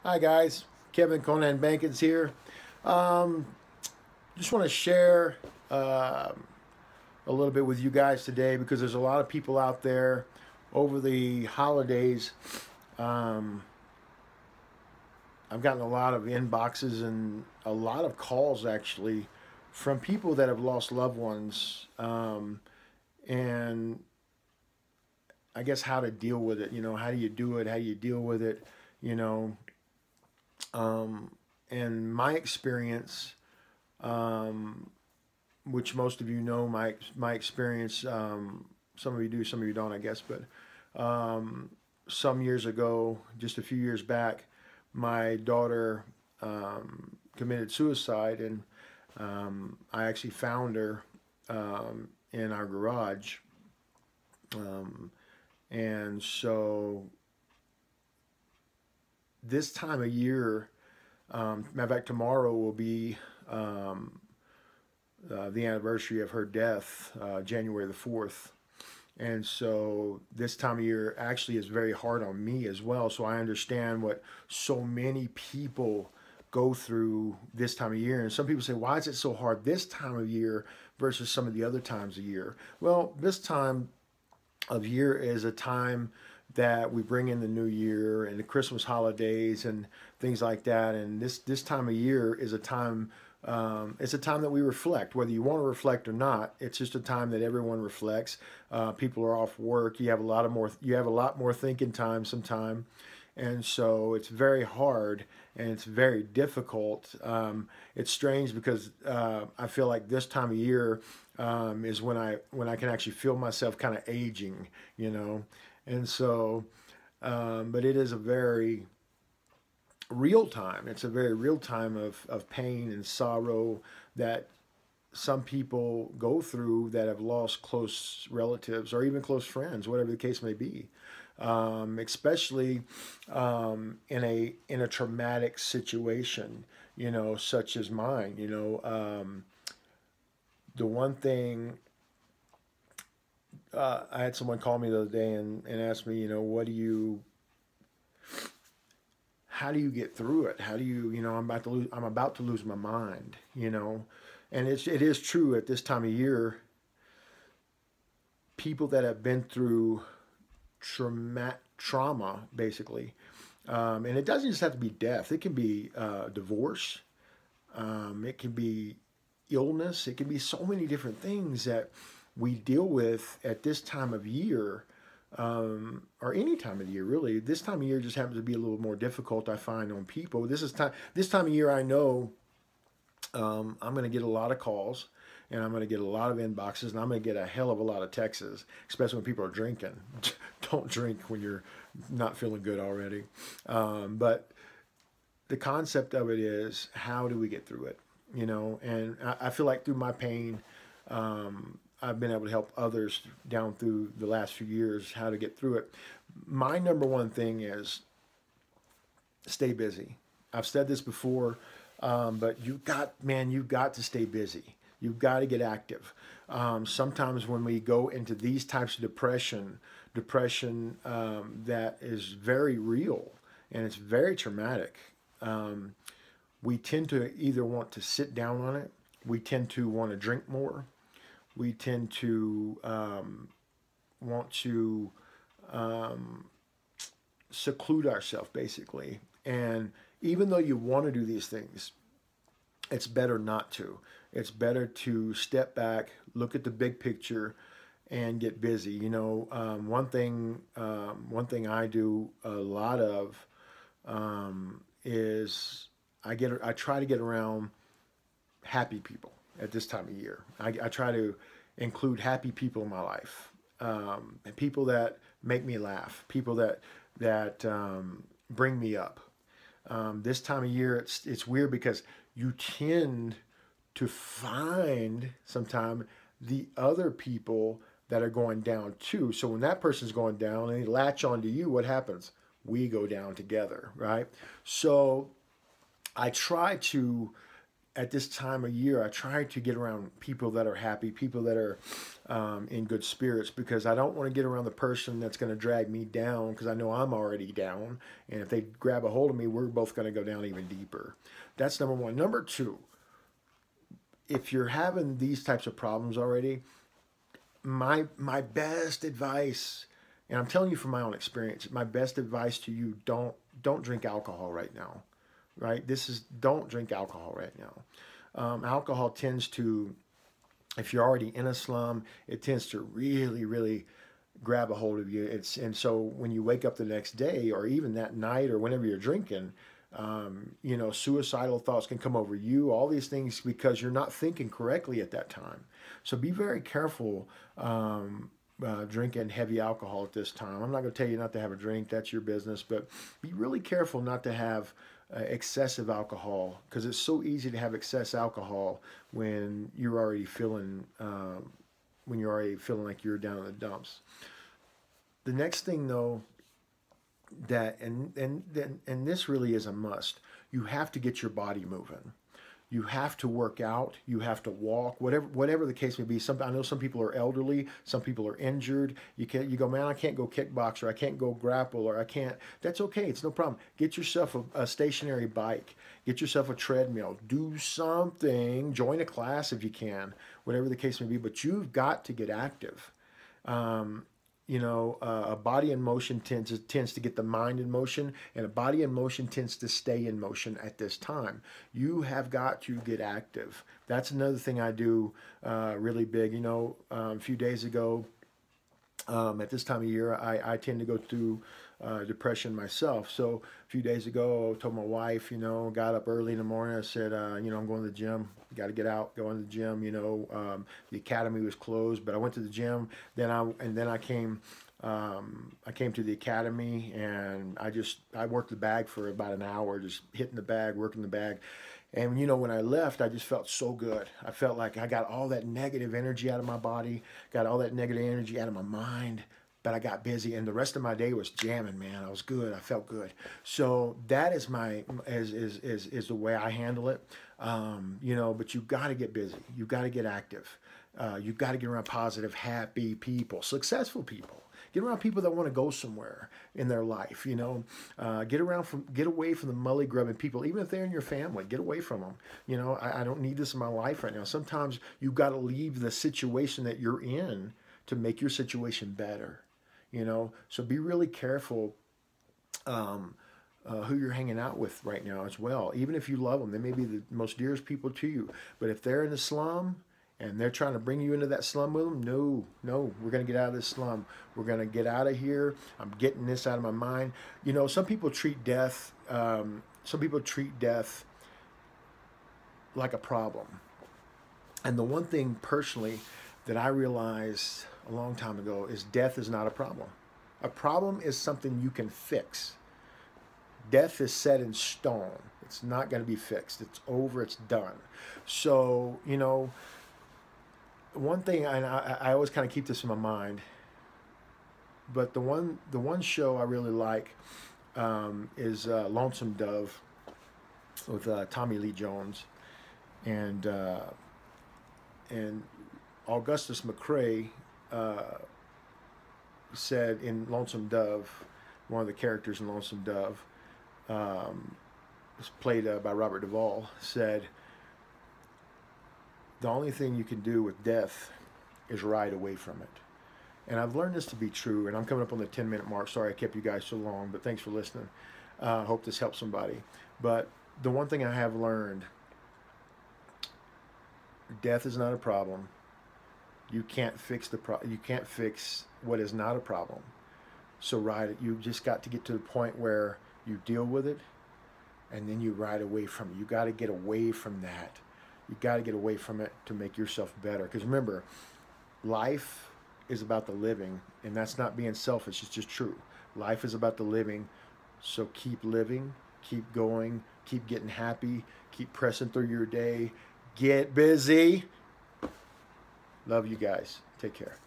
Hi guys, Kevin Conan Bankens here. Um, just want to share a little bit with you guys today because there's a lot of people out there over the holidays. Um, I've gotten a lot of inboxes and a lot of calls actually from people that have lost loved ones, and I guess how to deal with it. How do you do it? How do you deal with it? You know, um, and my experience, um, which most of you know, my experience. Some of you do, some of you don't, I guess. But um, some years ago, just a few years back, my daughter committed suicide, and I actually found her in our garage. Um, and so this time of year, matter of fact, tomorrow will be um, the anniversary of her death, January the 4th. And so this time of year actually is very hard on me as well. So I understand what so many people go through this time of year. And some people say, why is it so hard this time of year versus some of the other times of year? Well, this time of year is a time that we bring in the new year and the Christmas holidays and things like that. And this time of year is a time. It's a time that we reflect, whether you want to reflect or not. It's just a time that everyone reflects. People are off work. You have a lot more thinking time sometime, and so it's very hard and it's very difficult. It's strange because I feel like this time of year is when I can actually feel myself kind of aging, and so. But it is a very real time. It's a very real time of pain and sorrow that some people go through that have lost close relatives or even close friends, whatever the case may be. Especially in a traumatic situation, such as mine. The one thing I had someone call me the other day and ask me, how do you get through it? How do you, I'm about to lose my mind, and it is true at this time of year. People that have been through trauma, basically, and it doesn't just have to be death. It can be divorce. It can be illness. It can be so many different things that we deal with at this time of year, or any time of the year, really. This time of year just happens to be a little more difficult, I find, on people. This time of year, I know I'm going to get a lot of calls, and I'm going to get a lot of inboxes, and I'm going to get a hell of a lot of texts, especially when people are drinking. Don't drink when you're not feeling good already. But the concept of it is, how do we get through it? And I feel like through my pain, I've been able to help others down through the last few years how to get through it. My number one thing is stay busy. I've said this before, but you've got to stay busy. You've got to get active. Sometimes when we go into these types of depression that is very real and it's very traumatic, we tend to either want to sit down on it, we tend to want to drink more, we tend to want to seclude ourselves, basically. And even though you want to do these things, it's better not to. It's better to step back, look at the big picture, and get busy. One thing I do a lot of is I try to get around happy people at this time of year. I try to include happy people in my life, and people that make me laugh, people that bring me up. This time of year, it's weird because you tend to find sometime the other people that are going down too. So when that person's going down and they latch onto you, what happens? We go down together, right? So I try to at this time of year, I try to get around people that are happy, people that are in good spirits, because I don't want to get around the person that's going to drag me down, because I know I'm already down. And if they grab a hold of me, we're both going to go down even deeper. That's number one. Number two, if you're having these types of problems already, my best advice, and I'm telling you from my own experience, my best advice to you, don't drink alcohol right now. Right? Don't drink alcohol right now. Alcohol tends to, if you're already in a slum, it tends to really, really grab a hold of you. And so when you wake up the next day, or even that night, or whenever you're drinking, suicidal thoughts can come over you, all these things, because you're not thinking correctly at that time. So be very careful drinking heavy alcohol at this time. I'm not going to tell you not to have a drink. That's your business. But be really careful not to have excessive alcohol, because it's so easy to have excess alcohol when you're already feeling like you're down in the dumps. The next thing, though, that and this really is a must. You have to get your body moving. You have to work out. You have to walk. Whatever the case may be. I know some people are elderly. Some people are injured. You go, man, I can't go kickbox, or I can't go grapple, or I can't. That's okay. It's no problem. Get yourself a stationary bike. Get yourself a treadmill. Do something. Join a class if you can. Whatever the case may be. But you've got to get active. A body in motion tends to get the mind in motion, and a body in motion tends to stay in motion at this time. You have got to get active. That's another thing I do really big. A few days ago, at this time of year, I tend to go through depression myself. So a few days ago, I told my wife, got up early in the morning. I said, I'm going to the gym. Got to get out, go in the gym. The academy was closed, but I went to the gym. Then I came to the academy, and I worked the bag for about an hour, just hitting the bag, working the bag. And when I left, I just felt so good. I felt like I got all that negative energy out of my body, got all that negative energy out of my mind. But I got busy, and the rest of my day was jamming, man. I was good. I felt good. So that is is the way I handle it. But you got to get busy. You got to get active. You got to get around positive, happy people, successful people. Get around people that want to go somewhere in their life. Get away from the mully grubbing people, even if they're in your family. Get away from them. I don't need this in my life right now. Sometimes you've got to leave the situation that you're in to make your situation better. So be really careful who you're hanging out with right now as well. Even if you love them, they may be the most dearest people to you. But if they're in the slum and they're trying to bring you into that slum with them, no, we're going to get out of this slum. We're going to get out of here. I'm getting this out of my mind. Some people treat death. Like a problem. And the one thing personally that I realized a long time ago is death is not a problem. A problem is something you can fix. Death is set in stone. It's not going to be fixed. It's over. It's done. So, one thing, and I always kind of keep this in my mind, but the one show I really like is Lonesome Dove with Tommy Lee Jones, and Augustus McCrae said in Lonesome Dove, one of the characters in Lonesome Dove, was played by Robert Duvall, said, the only thing you can do with death is ride away from it. And I've learned this to be true, and I'm coming up on the 10-minute mark. Sorry I kept you guys so long, but thanks for listening. Hope this helps somebody. But the one thing I have learned, death is not a problem. You can't fix you can't fix what is not a problem. So ride it. You just got to get to the point where you deal with it, and then you ride away from it. You got to get away from that. You got to get away from it to make yourself better. Because remember, life is about the living, and that's not being selfish. It's just true. Life is about the living. So keep living, keep going, keep getting happy, keep pressing through your day. Get busy. Love you guys. Take care.